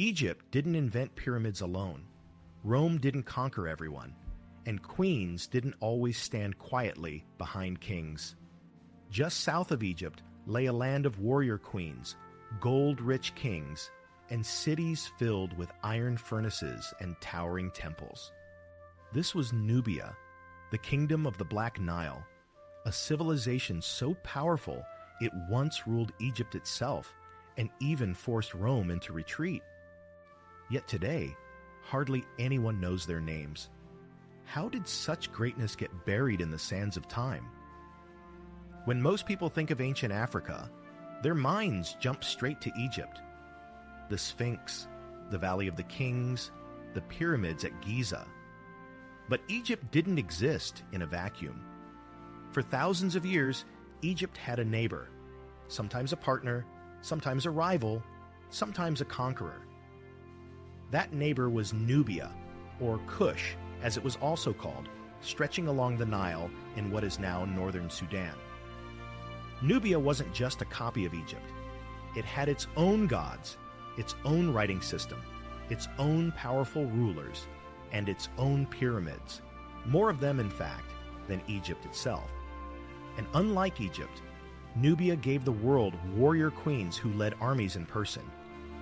Egypt didn't invent pyramids alone. Rome didn't conquer everyone, and queens didn't always stand quietly behind kings. Just south of Egypt lay a land of warrior queens, gold-rich kings, and cities filled with iron furnaces and towering temples. This was Nubia, the kingdom of the Black Nile, a civilization so powerful it once ruled Egypt itself and even forced Rome into retreat. Yet today, hardly anyone knows their names. How did such greatness get buried in the sands of time? When most people think of ancient Africa, their minds jump straight to Egypt. The Sphinx, the Valley of the Kings, the pyramids at Giza. But Egypt didn't exist in a vacuum. For thousands of years, Egypt had a neighbor, sometimes a partner, sometimes a rival, sometimes a conqueror. That neighbor was Nubia, or Kush, as it was also called, stretching along the Nile in what is now northern Sudan. Nubia wasn't just a copy of Egypt. It had its own gods, its own writing system, its own powerful rulers, and its own pyramids, more of them, in fact, than Egypt itself. And unlike Egypt, Nubia gave the world warrior queens who led armies in person,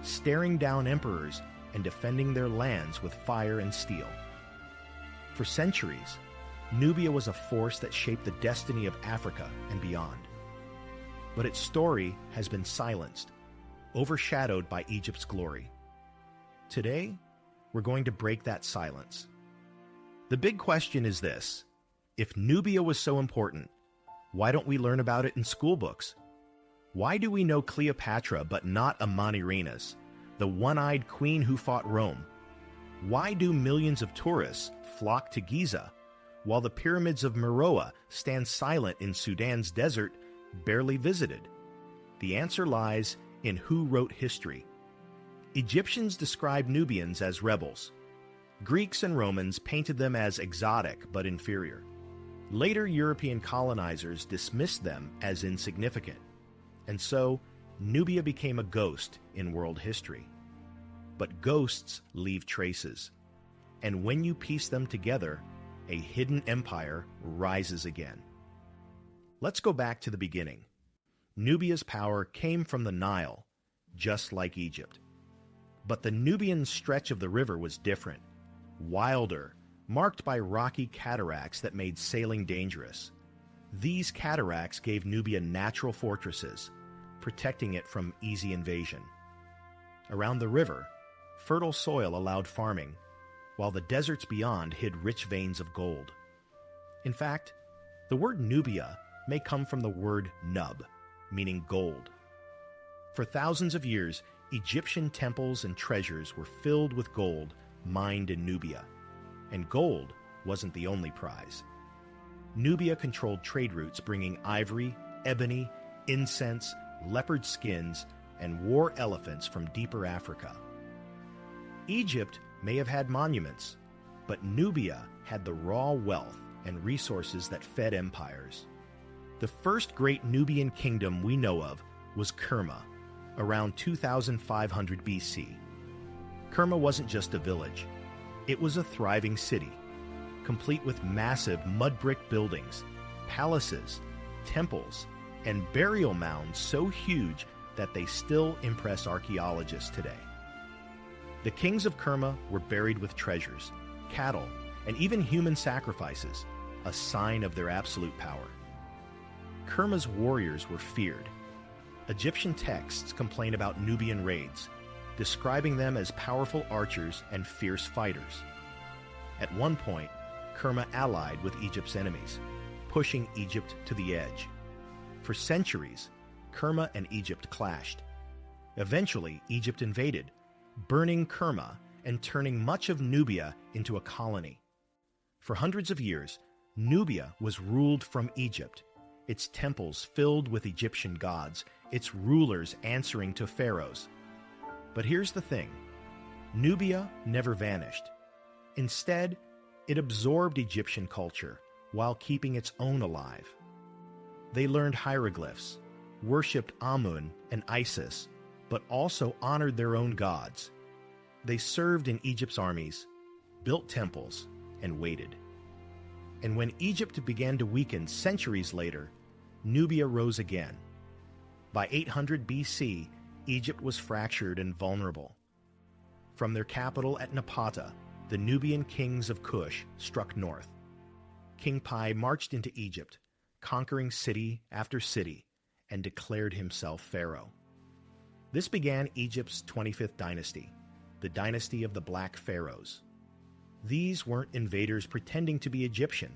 staring down emperors and defending their lands with fire and steel. For centuries, Nubia was a force that shaped the destiny of Africa and beyond. But its story has been silenced, overshadowed by Egypt's glory. Today, we're going to break that silence. The big question is this: if Nubia was so important, why don't we learn about it in school books? Why do we know Cleopatra but not Amanirenas, the one-eyed queen who fought Rome? Why do millions of tourists flock to Giza, while the pyramids of Meroe stand silent in Sudan's desert, barely visited? The answer lies in who wrote history. Egyptians described Nubians as rebels. Greeks and Romans painted them as exotic but inferior. Later European colonizers dismissed them as insignificant. And so, Nubia became a ghost in world history. But ghosts leave traces. And when you piece them together, a hidden empire rises again. Let's go back to the beginning. Nubia's power came from the Nile, just like Egypt. But the Nubian stretch of the river was different, wilder, marked by rocky cataracts that made sailing dangerous. These cataracts gave Nubia natural fortresses, protecting it from easy invasion. Around the river, fertile soil allowed farming, while the deserts beyond hid rich veins of gold. In fact, the word Nubia may come from the word nub, meaning gold. For thousands of years, Egyptian temples and treasures were filled with gold mined in Nubia. And gold wasn't the only prize. Nubia controlled trade routes bringing ivory, ebony, incense, leopard skins, and war elephants from deeper Africa. Egypt may have had monuments, but Nubia had the raw wealth and resources that fed empires. The first great Nubian kingdom we know of was Kerma, around 2500 BC. Kerma wasn't just a village. It was a thriving city, complete with massive mud brick buildings, palaces, temples, and burial mounds so huge that they still impress archaeologists today. The kings of Kerma were buried with treasures, cattle, and even human sacrifices, a sign of their absolute power. Kerma's warriors were feared. Egyptian texts complain about Nubian raids, describing them as powerful archers and fierce fighters. At one point, Kerma allied with Egypt's enemies, pushing Egypt to the edge. For centuries, Kerma and Egypt clashed. Eventually, Egypt invaded, burning Kerma and turning much of Nubia into a colony. For hundreds of years, Nubia was ruled from Egypt, its temples filled with Egyptian gods, its rulers answering to pharaohs. But here's the thing: Nubia never vanished. Instead, it absorbed Egyptian culture while keeping its own alive. They learned hieroglyphs, worshipped Amun and Isis, but also honored their own gods, They served in Egypt's armies, built temples, and waited. And when Egypt began to weaken centuries later, Nubia rose again. By 800 BC, Egypt was fractured and vulnerable. From their capital at Napata, the Nubian kings of Kush struck north. King Pi marched into Egypt, conquering city after city, and declared himself pharaoh. This began Egypt's 25th dynasty, the dynasty of the Black Pharaohs. These weren't invaders pretending to be Egyptian.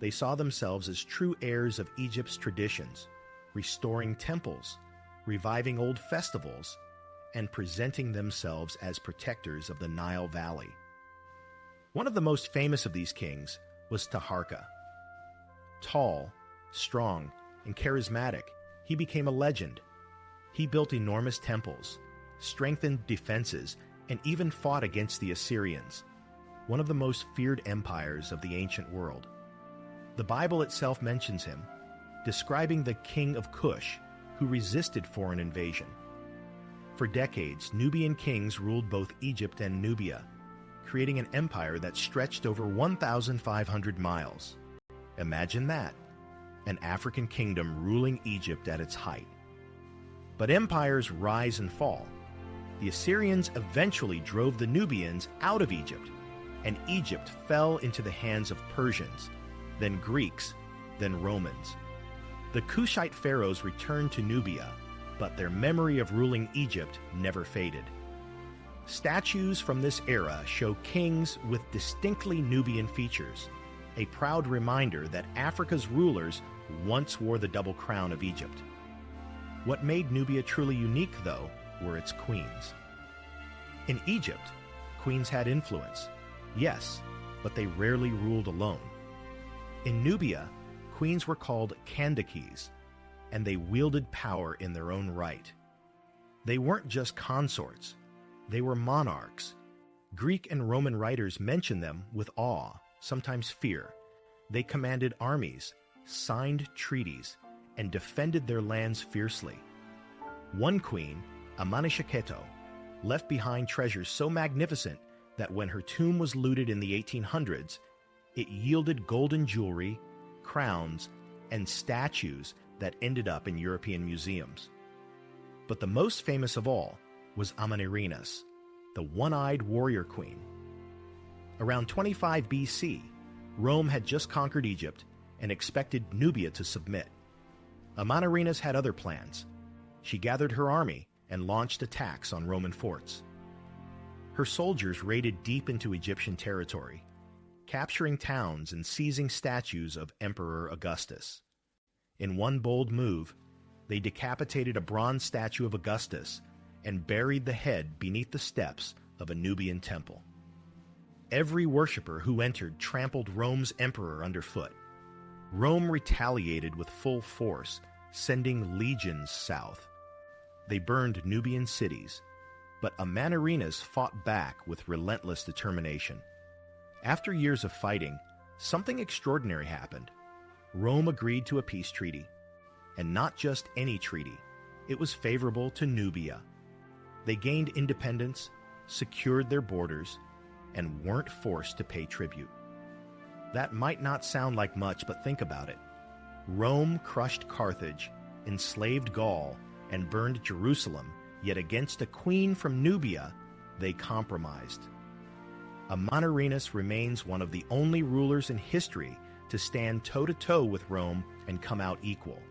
They saw themselves as true heirs of Egypt's traditions, restoring temples, reviving old festivals, and presenting themselves as protectors of the Nile Valley. One of the most famous of these kings was Taharka. Tall, strong, and charismatic, he became a legend. He built enormous temples, strengthened defenses, and even fought against the Assyrians, one of the most feared empires of the ancient world. The Bible itself mentions him, describing the king of Kush, who resisted foreign invasion. For decades, Nubian kings ruled both Egypt and Nubia, creating an empire that stretched over 1,500 miles. Imagine that, an African kingdom ruling Egypt at its height. But empires rise and fall. The Assyrians eventually drove the Nubians out of Egypt, and Egypt fell into the hands of Persians, then Greeks, then Romans. The Kushite pharaohs returned to Nubia, but their memory of ruling Egypt never faded. Statues from this era show kings with distinctly Nubian features, a proud reminder that Africa's rulers once wore the double crown of Egypt. What made Nubia truly unique, though, were its queens. In Egypt, queens had influence, yes, but they rarely ruled alone. In Nubia, queens were called Candaces, and they wielded power in their own right. They weren't just consorts, they were monarchs. Greek and Roman writers mention them with awe, sometimes fear. They commanded armies, signed treaties, and defended their lands fiercely. One queen, Amanishakheto, left behind treasures so magnificent that when her tomb was looted in the 1800s, it yielded golden jewelry, crowns, and statues that ended up in European museums. But the most famous of all was Amanirenas, the one-eyed warrior queen. Around 25 BC, Rome had just conquered Egypt and expected Nubia to submit. Amanirenas had other plans. She gathered her army and launched attacks on Roman forts. Her soldiers raided deep into Egyptian territory, capturing towns and seizing statues of Emperor Augustus. In one bold move, they decapitated a bronze statue of Augustus and buried the head beneath the steps of a Nubian temple. Every worshiper who entered trampled Rome's emperor underfoot. Rome retaliated with full force, sending legions south. They burned Nubian cities, but Amanirenas fought back with relentless determination. After years of fighting, something extraordinary happened. Rome agreed to a peace treaty. And not just any treaty. It was favorable to Nubia. They gained independence, secured their borders, and weren't forced to pay tribute. That might not sound like much, but think about it. Rome crushed Carthage, enslaved Gaul, and burned Jerusalem, yet against a queen from Nubia, they compromised. Amanirenas remains one of the only rulers in history to stand toe-to-toe with Rome and come out equal.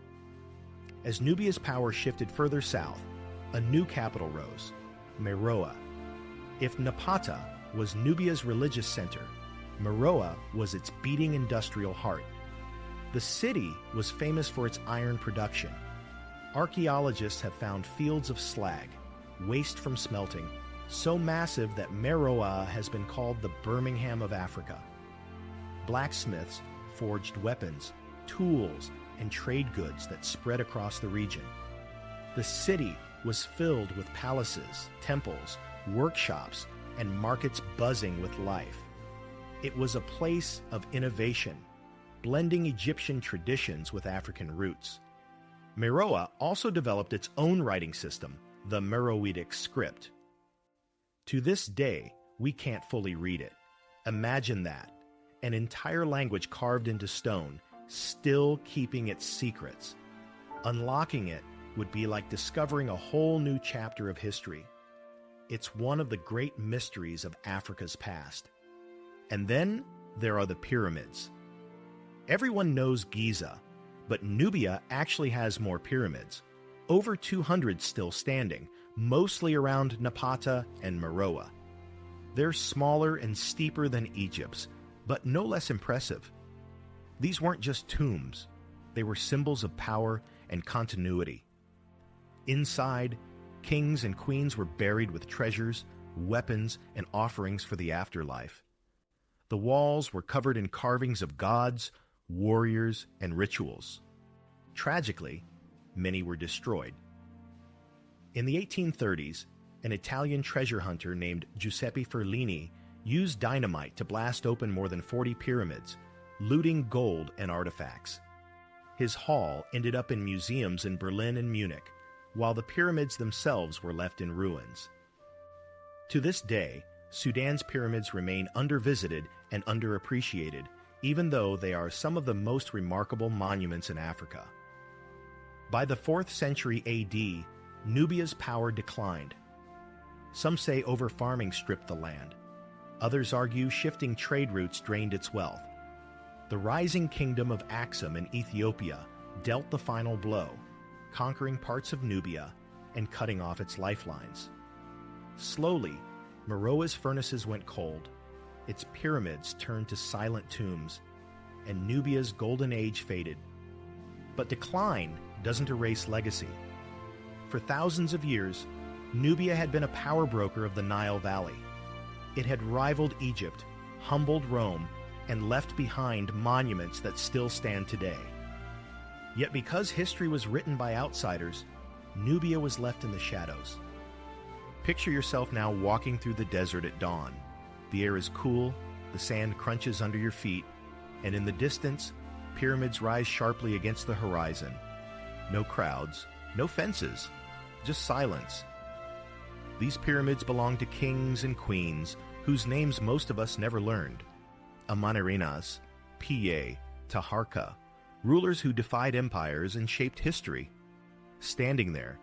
As Nubia's power shifted further south, a new capital rose, Meroe. If Napata was Nubia's religious center, Meroe was its beating industrial heart. The city was famous for its iron production. Archaeologists have found fields of slag, waste from smelting, so massive that Meroe has been called the Birmingham of Africa. Blacksmiths forged weapons, tools, and trade goods that spread across the region. The city was filled with palaces, temples, workshops, and markets buzzing with life. It was a place of innovation, blending Egyptian traditions with African roots. Meroe also developed its own writing system, the Meroitic script. To this day, we can't fully read it. Imagine that, an entire language carved into stone, still keeping its secrets. Unlocking it would be like discovering a whole new chapter of history. It's one of the great mysteries of Africa's past. And then there are the pyramids. Everyone knows Giza, but Nubia actually has more pyramids. Over 200 still standing, mostly around Napata and Meroe. They're smaller and steeper than Egypt's, but no less impressive. These weren't just tombs. They were symbols of power and continuity. Inside, kings and queens were buried with treasures, weapons, and offerings for the afterlife. The walls were covered in carvings of gods, warriors, and rituals. Tragically, many were destroyed. In the 1830s, an Italian treasure hunter named Giuseppe Ferlini used dynamite to blast open more than 40 pyramids, looting gold and artifacts. His haul ended up in museums in Berlin and Munich, while the pyramids themselves were left in ruins. To this day, Sudan's pyramids remain undervisited and underappreciated, even though they are some of the most remarkable monuments in Africa. By the 4th century AD, Nubia's power declined. Some say over-farming stripped the land. Others argue shifting trade routes drained its wealth. The rising kingdom of Aksum in Ethiopia dealt the final blow, conquering parts of Nubia and cutting off its lifelines. Slowly, Meroe's furnaces went cold, its pyramids turned to silent tombs, and Nubia's golden age faded. But decline doesn't erase legacy. For thousands of years, Nubia had been a power broker of the Nile Valley. It had rivaled Egypt, humbled Rome, and left behind monuments that still stand today. Yet because history was written by outsiders, Nubia was left in the shadows. Picture yourself now walking through the desert at dawn. The air is cool, the sand crunches under your feet, and in the distance, pyramids rise sharply against the horizon. No crowds, no fences, just silence. These pyramids belong to kings and queens whose names most of us never learned. Amanirinas, Piye, Taharka, rulers who defied empires and shaped history. Standing there,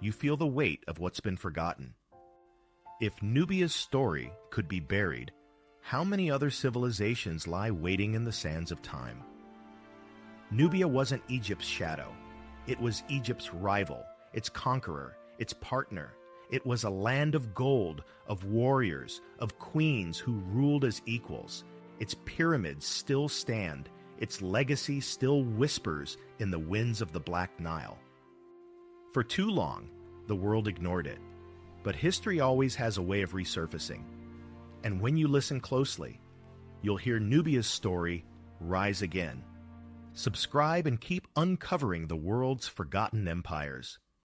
you feel the weight of what's been forgotten. If Nubia's story could be buried, how many other civilizations lie waiting in the sands of time? Nubia wasn't Egypt's shadow. It was Egypt's rival, its conqueror, its partner. It was a land of gold, of warriors, of queens who ruled as equals. Its pyramids still stand. Its legacy still whispers in the winds of the Black Nile. For too long, the world ignored it. But history always has a way of resurfacing. And when you listen closely, you'll hear Nubia's story rise again. Subscribe and keep uncovering the world's forgotten empires.